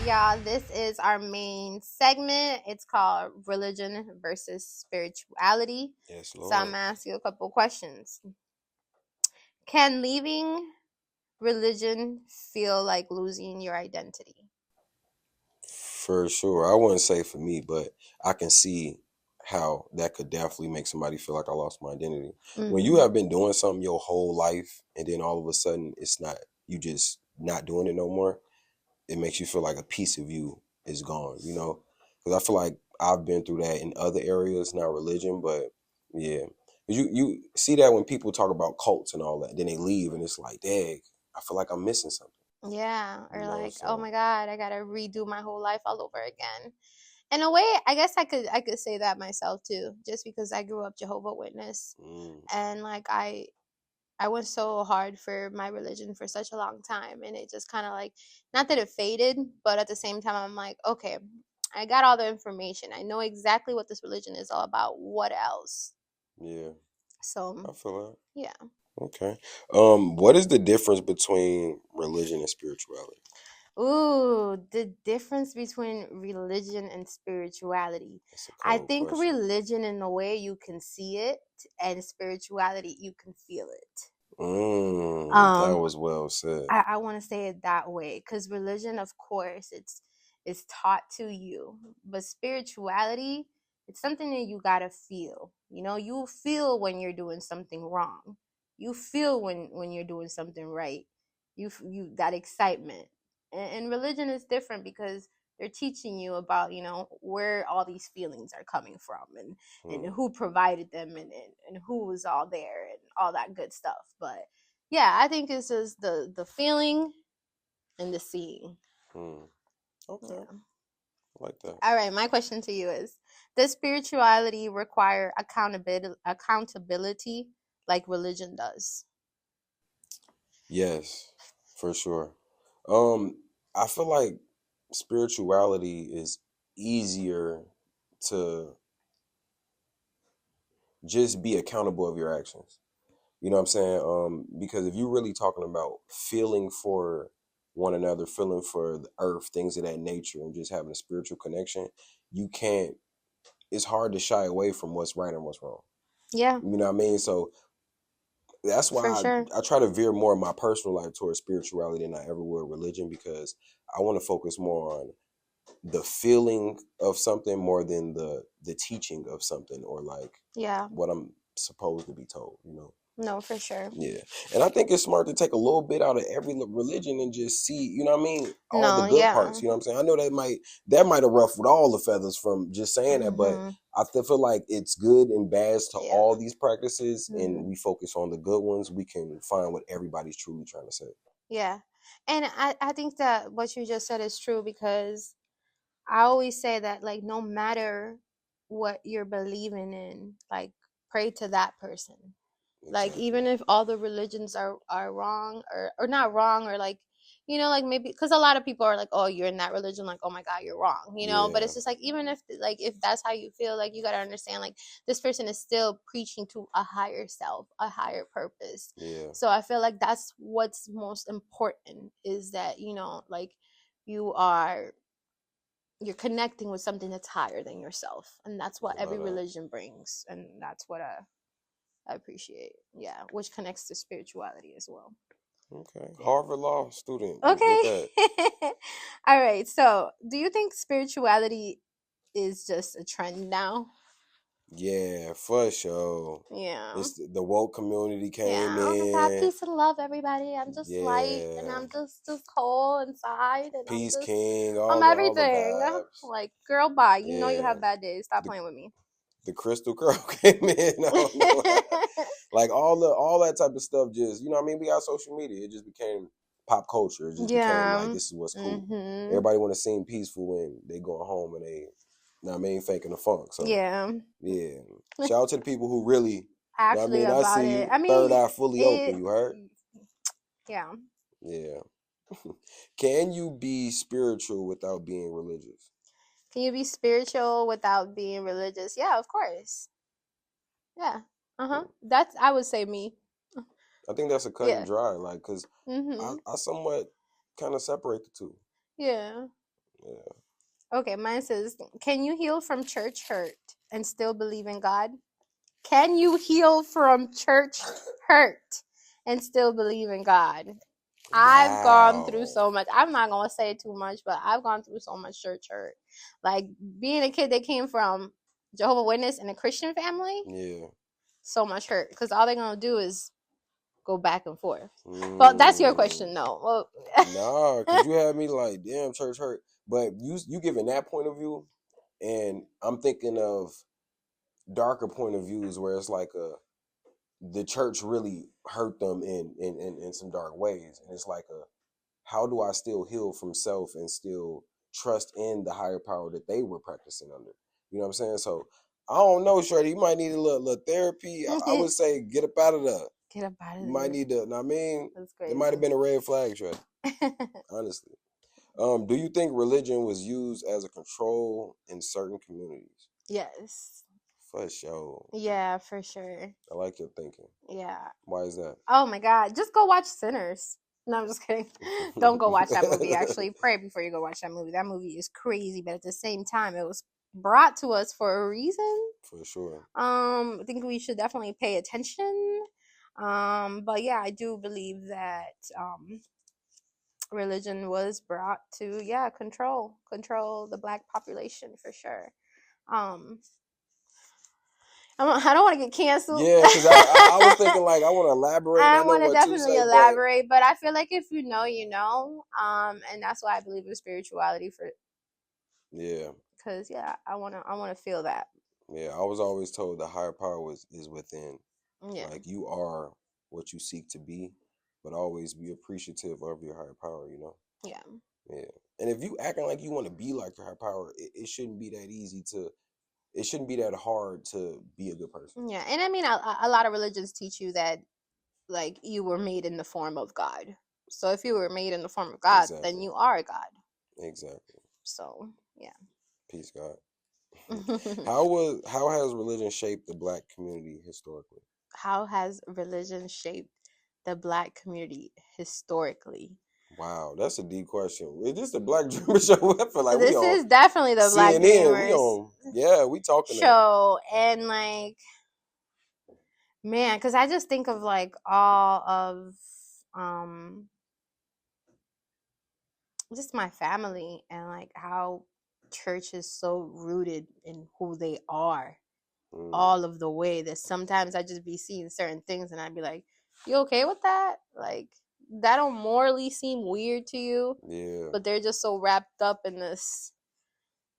Y'all, this is our main segment. It's called Religion versus Spirituality. Yes, Lord. So I'm going to ask you a couple questions. Can leaving religion feel like losing your identity? For sure. I wouldn't say for me, but I can see how that could definitely make somebody feel like I lost my identity. Mm-hmm. When you have been doing something your whole life and then all of a sudden it's not, you just not doing it no more, it makes you feel like a piece of you is gone, you know? Because I feel like I've been through that in other areas, not religion, but yeah. You see that when people talk about cults and all that, then they leave and it's like, dang, I feel like I'm missing something. Yeah, or like, so. oh my God, I gotta redo my whole life all over again. In a way, I guess I could say that myself too, just because I grew up Jehovah's Witness, and like I went so hard for my religion for such a long time, and it just kind of like, not that it faded, but at the same time, I'm like, okay, I got all the information. I know exactly what this religion is all about. What else? Yeah. So I feel that. yeah. Okay. What is the difference between religion and spirituality? Ooh, the difference between religion and spirituality. I think question. religion, in a way, you can see it, and spirituality, you can feel it. That was well said. I want to say it that way, because religion, of course, it's taught to you, but spirituality, it's something that you gotta feel. You know, you feel when you're doing something wrong. You feel when you're doing something right. You that excitement, and religion is different because they're teaching you about, you know, where all these feelings are coming from, and who provided them, and who was all there, and all that good stuff. But yeah, I think it's just the feeling and the seeing. Okay. Yeah. I like that. All right, my question to you is, does spirituality require accountability like religion does? Yes, for sure. I feel like spirituality is easier to just be accountable of your actions. You know what I'm saying? Because if you're really talking about feeling for one another, feeling for the earth, things of that nature, and just having a spiritual connection, you can't, it's hard to shy away from what's right and what's wrong. Yeah. You know what I mean? So that's why I try to veer more of my personal life towards spirituality than I ever would religion, because I want to focus more on the feeling of something more than the teaching of something, or like what I'm supposed to be told, you know. No, for sure. Yeah. And I think it's smart to take a little bit out of every religion and just see, you know what I mean, all the good parts, you know what I'm saying? I know that might have ruffled all the feathers from just saying that, but I feel like it's good and bad to all these practices, and we focus on the good ones, we can find what everybody's truly trying to say. Yeah. And I think that what you just said is true, because I always say that, like, no matter what you're believing in, like, pray to that person. Exactly. Like, even if all the religions are wrong, or not wrong, or like, you know, like, maybe because a lot of people are like, oh, you're in that religion, like, oh my God, you're wrong, you know. But it's just like, even if that's how you feel, like, you got to understand, like, this person is still preaching to a higher self, a higher purpose. So I feel like that's what's most important, is that, you know, like, you're connecting with something that's higher than yourself, and that's what every religion brings, and that's what I appreciate. Yeah, which connects to spirituality as well. Okay. Yeah. Harvard Law student. Okay. All right. So, do you think spirituality is just a trend now? Yeah, for sure. Yeah. It's the woke community came in. Oh my God, peace and love, everybody. I'm just light, and I'm just cold inside, and peace I'm just king. I'm everything. Like, girl, bye. You know you have bad days. Stop playing with me. The Crystal Curl came in. Like all that type of stuff. Just, you know what I mean? We got social media. It just became pop culture. It just became like, this is what's cool. Everybody want to seem peaceful when they going home and they, you know what I mean, faking the funk. So yeah. Shout out to the people who really, actually, you know what I mean? I see you, I mean, third eye fully open. You heard? Yeah. Yeah. Can you be spiritual without being religious? Can you be spiritual without being religious? Yeah, of course. Yeah. Uh-huh. Hmm. That's, I would say, me. I think that's a cut and Yeah. dry, like, because I, Mhm. I somewhat kind of separate the two. Yeah. Yeah. Okay, mine says, can you heal from church hurt and still believe in God? Can you heal from church hurt and still believe in God? I've gone through Wow. so much. I'm not gonna say too much, but I've gone through so much church hurt. Like being a kid that came from Jehovah's Witness and a Christian family, Yeah. so much hurt because all they're gonna do is go back and forth. But that's your Mm. question, no. Well, Nah, cause you had me like, damn, church hurt. But you giving that point of view, and I'm thinking of darker point of views where it's like the church really hurt them in some dark ways, and it's like how do I still heal from self and still trust in the higher power that they were practicing under? You know what I'm saying? So I don't know, Shreddy. You might need a little therapy. I would say get up out of there. get up out of You might there. need to. I mean, That's it might have crazy. been a red flag, Shreddy. Honestly. Do you think religion was used as a control in certain communities? Yes. For sure. Yeah, for sure. I like your thinking. Yeah. Why is that? Oh my God. Just go watch Sinners. No, I'm just kidding. Don't go watch that movie. Actually, pray before you go watch that movie. That movie is crazy, but at the same time, it was brought to us for a reason. For sure. I think we should definitely pay attention. But yeah, I do believe that religion was brought to, yeah, control the black population for sure. Um, I don't want to get canceled. Yeah, because I was thinking like I want to elaborate and I I know want to what to definitely say, but elaborate, but I feel like if you know, you know. And that's why I believe in spirituality for, yeah, because yeah, I want to feel that. yeah. I was always told the higher power is within. Yeah, Like you are what you seek to be, but always be appreciative of your higher power. You know. yeah, Yeah. And if you acting like you want to be like your higher power, it shouldn't be that easy to. It shouldn't be that hard to be a good person. yeah. And I mean, a lot of religions teach you that like you were made in the form of God. So if you were made in the form of God, then Exactly. you are God. Exactly. So yeah. Peace, God. How has religion shaped the black community historically? How has religion shaped the black community historically? Wow, that's a deep question. Is this the Black Dreamer show? I feel like we This on is definitely the Black CNN. We Dreamers on we talking that. show. And like, man, because I just think of like all of um just my family and like how church is so rooted in who they are Mm, all of the way that sometimes I just be seeing certain things and I'd be like, you okay with that? Like, that don't morally seem weird to you, yeah. but they're just so wrapped up in this,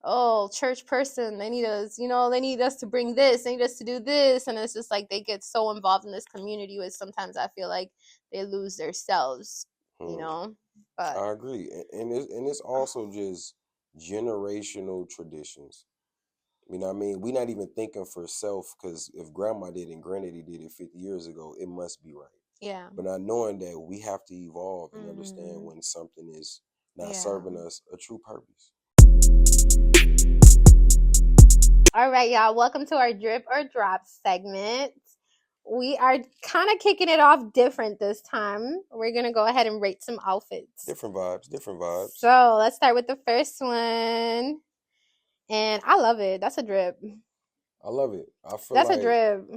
oh, church person, they need us, they need us to bring this, they need us to do this. And it's just like they get so involved in this community where sometimes I feel like they lose themselves, you Mm, know? But I agree, and it's also just generational traditions. You know what I mean? We're not even thinking for self because if grandma did it and granddaddy did it 50 years ago, it must be right. yeah. But not knowing that we have to evolve and understand Hmm. when something is not Yeah. serving us a true purpose. All right, y'all. Welcome to our drip or drop segment. We are kind of kicking it off different this time. We're going to go ahead and rate some outfits. Different vibes, different vibes. So let's start with the first one. And I love it. That's a drip. I love it. I feel That's a like, drip.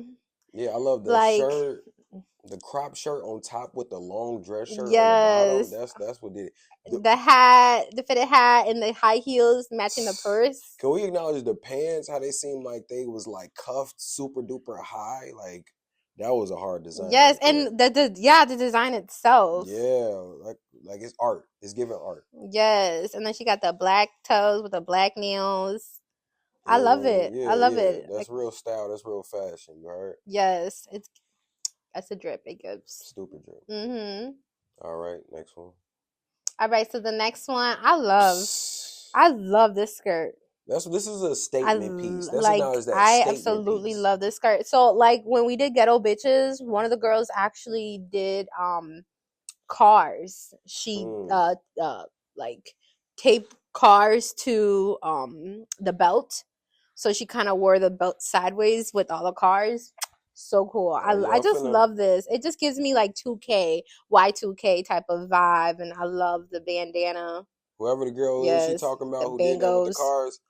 yeah, I love the Like, shirt, the crop shirt on top with the long dress shirt on the bottom. yes. That's what did it. The hat, the fitted hat, and the high heels matching the purse. Can we acknowledge the pants? How they seem like they was like cuffed super duper high. Like that was a hard design Yes, right there. and the design itself. Yeah, like it's art. It's giving art. Yes, and then she got the black toes with the black nails. I love Yeah, it. I yeah, love yeah. it. That's Like, real style. That's real fashion. You heard? yes, that's a drip. It gives. Stupid drip. Mm-hmm. All right, next one. All right, so the next one, I love this skirt. This is a statement piece. That's Like, acknowledge that I statement absolutely piece. love this skirt. So like when we did Ghetto Bitches, one of the girls actually did cars. She Mm. like taped cars to the belt, so she kind of wore the belt sideways with all the cars. So cool. Oh yeah, I I'm just finna. love this. It just gives me like 2K, Y2K type of vibe, and I love the bandana. Whoever the girl is she Yes, talking about the who did that with the bangles. cars,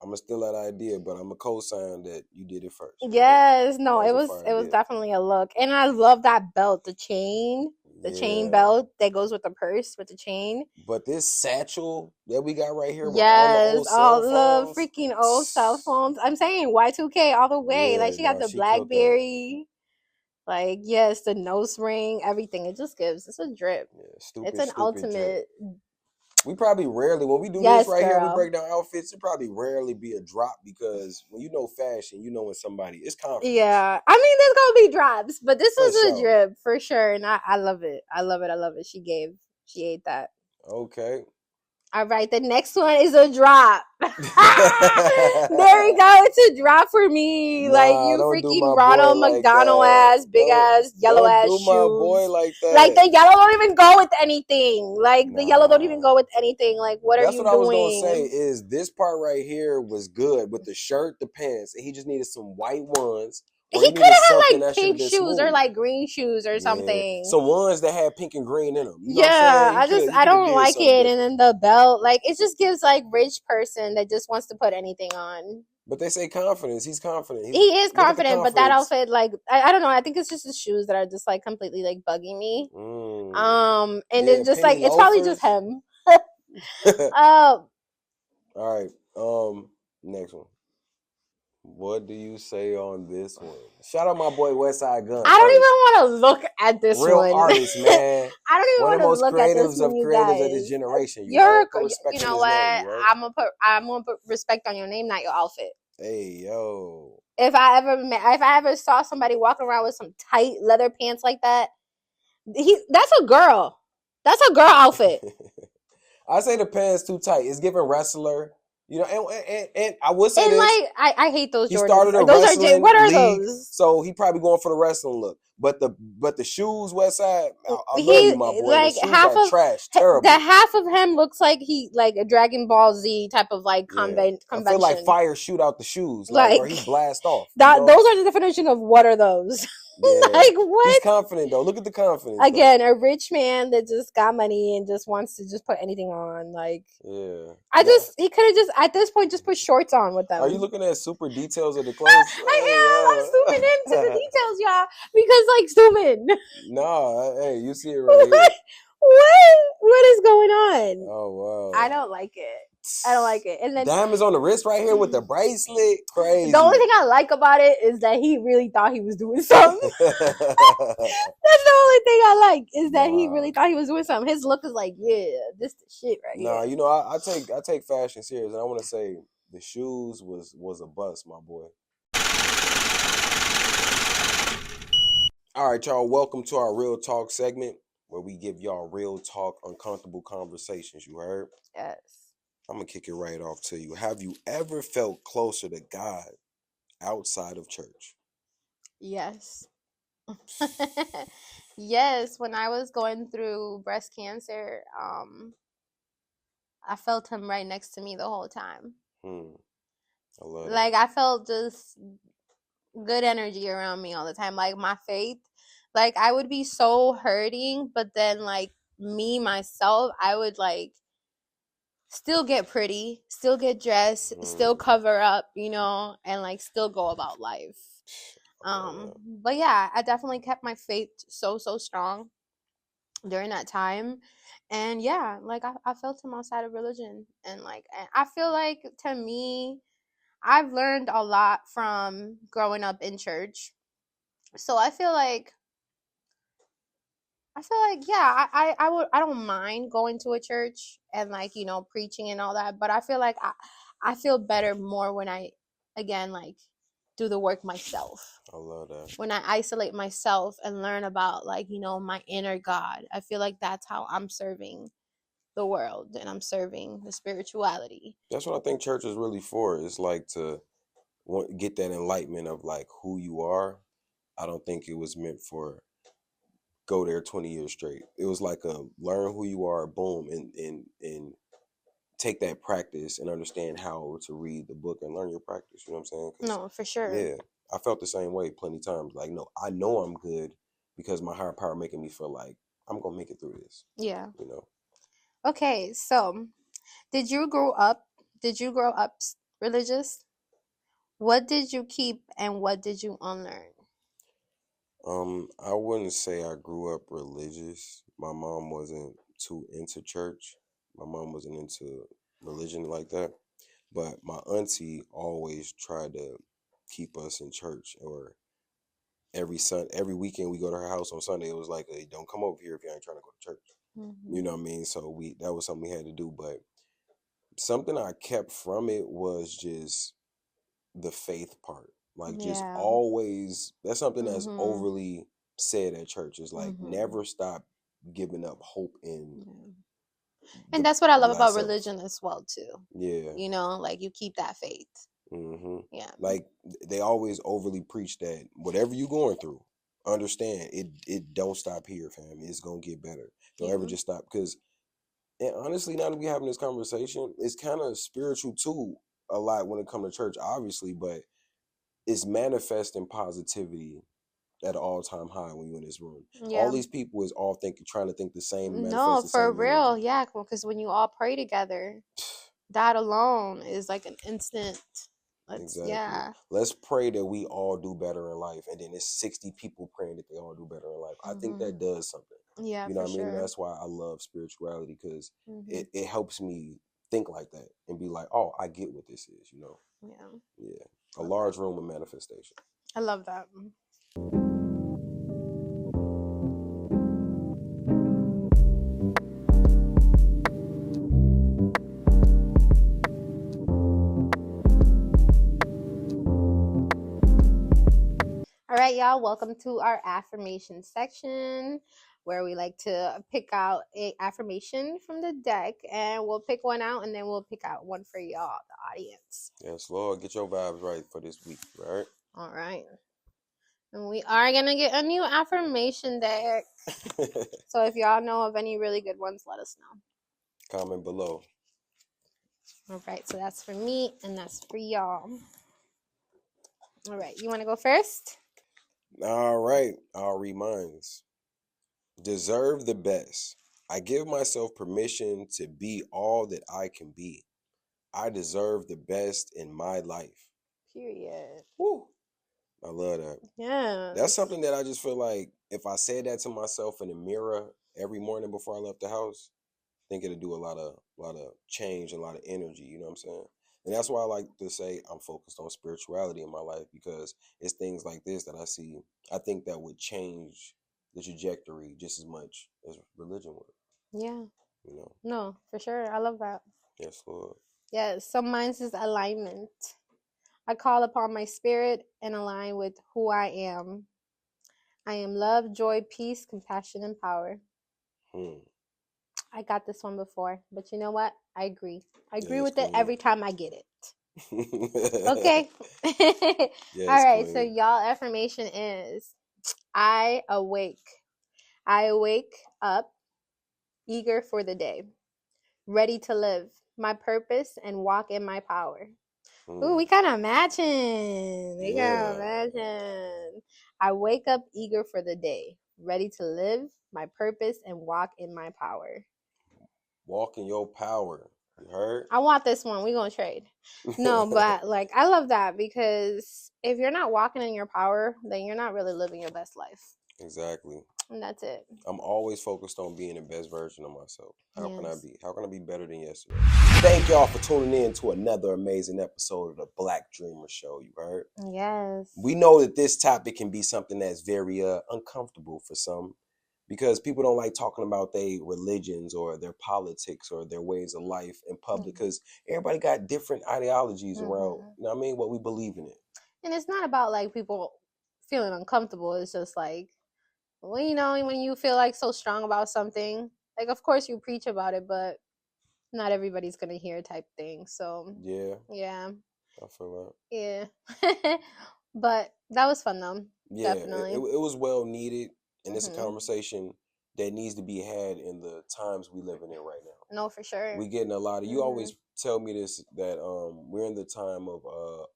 I'm gonna steal that idea, but I'm gonna co-sign that you did it first. You heard? Yes, no, That it was a was fire it was idea. definitely a look. And I love that belt, the chain Yeah. belt that goes with the purse with the chain. But this satchel that we got right here with all the Yes, old cell all the phones, freaking old cell phones. I'm saying Y2K all the way. Like yeah, she got no, the she killed that. BlackBerry, like yes, the nose ring, everything. It just gives. It's a drip. Yeah, It's stupid, an stupid drip. ultimate. We probably rarely, when we do this Yes, right here, we girl. break down outfits, it probably rarely be a drop because when you know fashion, you know when somebody, it's confidence. Yeah, I mean, there's gonna be drops, but this For was a sure. drip for sure, and I love it. I love it. I love it. She ate that. Okay. All right, the next one is a drop. There we go. It's a drop for me. Like Nah, you don't do freaking my boy Ronald like McDonald that. ass, big ass, yellow Don't ass do my boy shoes. like Like that. the yellow don't even go with anything. Like the yellow don't even Nah. go with anything. Like what are That's you what I was gonna say. doing? Is this part right here was good with the shirt, the pants, and he just needed some white ones, He or he could needed have had something like that should have pink been shoes or smooth. like green shoes or Yeah, something. some ones that had pink and green in them. You know what I'm Yeah, saying? He could he I could have don't did like something it. And different. then the belt, like it just gives like rich person that just wants to put anything on. But they say confidence. He's confident. He He's is look at the confident, but that confidence. outfit, like I don't know. I think it's just the shoes that are just like completely like bugging me. Mm. And Yeah, then just penny like it's probably just loafers. him. All uh, right. Next one. What do you say on this one? Shout out my boy Westside Gun I don't first. even want to look at this Real one. artist, man. I don't even One of want the to most look at this creatives one, of you creatives of this guys. generation. You You're, heard? Put you respect in know his name. what? You heard? I'm gonna put respect on your name, not your outfit. Hey, yo. If I ever saw somebody walking around with some tight leather pants like that, that's a girl. That's a girl outfit. I say the pants too tight. It's giving wrestler. You know, and I would say And this. like I hate those He Jordans. started a Those are wrestling what are league, those? so he probably going for the wrestling look. But the shoes, Westside, I love you, my He boy. The like shoes are trash, the terrible. half of him looks like he like a Dragon Ball Z type of like Yeah, I feel like convention. fire shoot out the shoes, like or Like he blast off. You that know? those are the definition of what are those? Yeah, Like he's what? confident though. Look at the confidence though. Again, a rich man that just got money and just wants to just put anything on. Like Yeah. I Now, just he could have just at this point just put shorts on with are you them. looking at super details of the clothes? Hey, I am. I'm zooming into the yo. details, y'all, because like zoom in. Nah, hey, you see it right what? here. What is going on? Oh I wow. don't like it. I don't like it. And then Diamonds on the wrist right here with the bracelet. the only Crazy. thing I like about it is that he really thought he was doing something. That's the only thing I like is that he Nah. really thought he was doing something. His look is like, yeah, this the shit right Nah, here. you know, I take fashion serious and I wanna say the shoes was a bust, my boy. All right, y'all. Welcome to our real talk segment where we give y'all real talk, uncomfortable conversations. You heard? Yes. I'm gonna kick it right off to you. Have you ever felt closer to God outside of church? Yes. Yes. When I was going through breast cancer, I felt him right next to me the whole time. Hmm. I love that. Like I felt just good energy around me all the time. Like my faith, like I would be so hurting, but then like me myself, I would like still get pretty, still get dressed, still Hmm. cover up, and like still go about life. I love that. But yeah, I definitely kept my faith so strong during that time. And yeah, like I felt him outside of religion. And I feel like to me, I've learned a lot from growing up in church. So yeah, I don't mind going to a church and like preaching and all that, but I feel like I feel better more when I again like do the work myself, I love that. when I isolate myself and learn about like my inner God. I feel like that's how I'm serving the world and I'm serving the spirituality. That's what I think church is really for. It's like to get that enlightenment of like who you are. I don't think it was meant for go there 20 years straight. It was like a learn who you are, boom, and take that practice and understand how to read the book and learn your practice. You know what I'm saying? Because No, for sure. yeah, I felt the same way plenty of times. Like, no, I know I'm good because my higher power making me feel like I'm gonna make it through this. Yeah. You know. Okay, so did you grow up? Religious? What did you keep and what did you unlearn? I wouldn't say I grew up religious. My mom wasn't too into church. My mom wasn't into religion like that. But my auntie always tried to keep us in church, or every weekend we go to her house on Sunday. It was like, hey, don't come over here if you ain't trying to go to church. Mm-hmm. You know what I mean? So that was something we had to do. But something I kept from it was just the faith part. Like, just Yeah. always, that's something that's Mm-hmm. overly said at church, is like, Mm-hmm. never stop giving up hope in And that's what I love about last self. religion as well too. Yeah. You know, like you keep that faith. Mm-hmm. Yeah. Like, they always overly preach that whatever you going through, understand it don't stop here, fam. It's gonna get better. Don't ever just stop. Because, and honestly, now that we having this conversation, it's kind of spiritual too, a lot when it comes to church, obviously, but it's manifesting positivity at an all-time high when you're in this room. Yeah. All these people is all trying to think the same and manifest No, the for same real. energy. Yeah, because when you all pray together, that alone is like an instant. Exactly. Yeah. Let's pray that we all do better in life, and then it's 60 people praying that they all do better in life. I think that does something. Yeah, You know for what I mean? sure. And that's why I love spirituality, because it helps me think like that and be like, oh, I get what this is, you know? Yeah. Yeah. A large room of manifestation. I love that. All right, y'all, welcome to our affirmation section where we like to pick out a affirmation from the deck, and we'll pick one out and then we'll pick out one for y'all, the audience. Yes, Lord, get your vibes right for this week, right? All right. And we are going to get a new affirmation deck. So if y'all know of any really good ones, let us know. Comment below. All right, so that's for me and that's for y'all. All right, you want to go first? All right, I'll read mines. Deserve the best. I give myself permission to be all that I can be. I deserve the best in my life. Period. Woo. I love that. Yeah. That's something that I just feel like if I said that to myself in the mirror every morning before I left the house, I think it'll do a lot of change and a lot of energy, you know what I'm saying? And that's why I like to say I'm focused on spirituality in my life, because it's things like this that I think that would change the trajectory just as much as religion would. Yeah. You know? No, for sure. I love that. Yes, Lord. Yes, so mine's is alignment. I call upon my spirit and align with who I am. I am love, joy, peace, compassion, and power. I got this one before, but you know what? I agree. I agree with it every time I get it. Okay. Yes, all right, queen. so y'all affirmation is I awake. I wake up eager for the day, ready to live my purpose and walk in my power. Ooh, we kind of matching. We kind of matching. I wake up eager for the day, ready to live my purpose and walk in my power. Walk in your power. You heard? I want this one. We're going to trade. No, but like, I love that, because if you're not walking in your power, then you're not really living your best life. Exactly. And that's it. I'm always focused on being the best version of myself. How can I be? How can I be better than yesterday? Thank y'all for tuning in to another amazing episode of the Black Dreamer Show. You heard? Yes. We know that this topic can be something that's very uncomfortable for some, because people don't like talking about their religions or their politics or their ways of life in public, because everybody got different ideologies around, you know what I mean, what we believe in it. And it's not about like people feeling uncomfortable. It's just like, well, you know, when you feel like so strong about something, like of course you preach about it, but not everybody's gonna hear type thing. So yeah, I feel that. Yeah, but that was fun though. Yeah, definitely. it was well needed. And it's a conversation that needs to be had in the times we living in right now. No, for sure. We getting a lot of, you always tell me this, that we're in the time of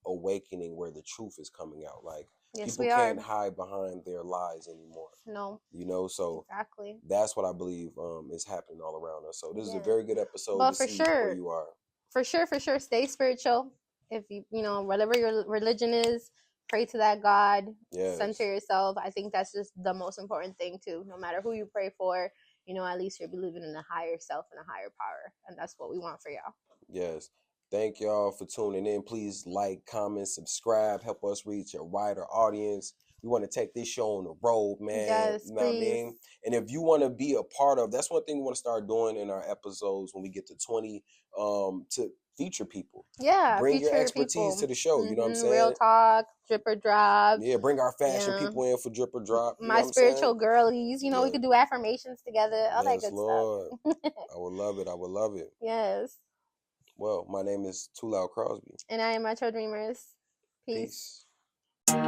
awakening where the truth is coming out. Like, yes, people can't hide behind their lies anymore. No. You know, so exactly. That's what I believe is happening all around us. So this is a very good episode But to for see sure, where you are. For sure, stay spiritual. If you whatever your religion is, pray to that God. Yes. Center yourself. I think that's just the most important thing too. No matter who you pray for, at least you're believing in a higher self and a higher power, and that's what we want for y'all. Yes. Thank y'all for tuning in. Please like, comment, subscribe. Help us reach a wider audience. We want to take this show on the road, man. Yes, you know what I mean? And if you want to be a part of, that's one thing we want to start doing in our episodes when we get to 20, to feature people. Yeah, bring your expertise to the show. You know what I'm saying? Real talk, drip or drop. Yeah, bring our fashion people in for drip or drop. My spiritual girlies. We could do affirmations together. All that good Lord. Stuff. I would love it. I would love it. Yes. Well, my name is Too Loud Crosby. And I am Metro Dreamers. Peace. Peace.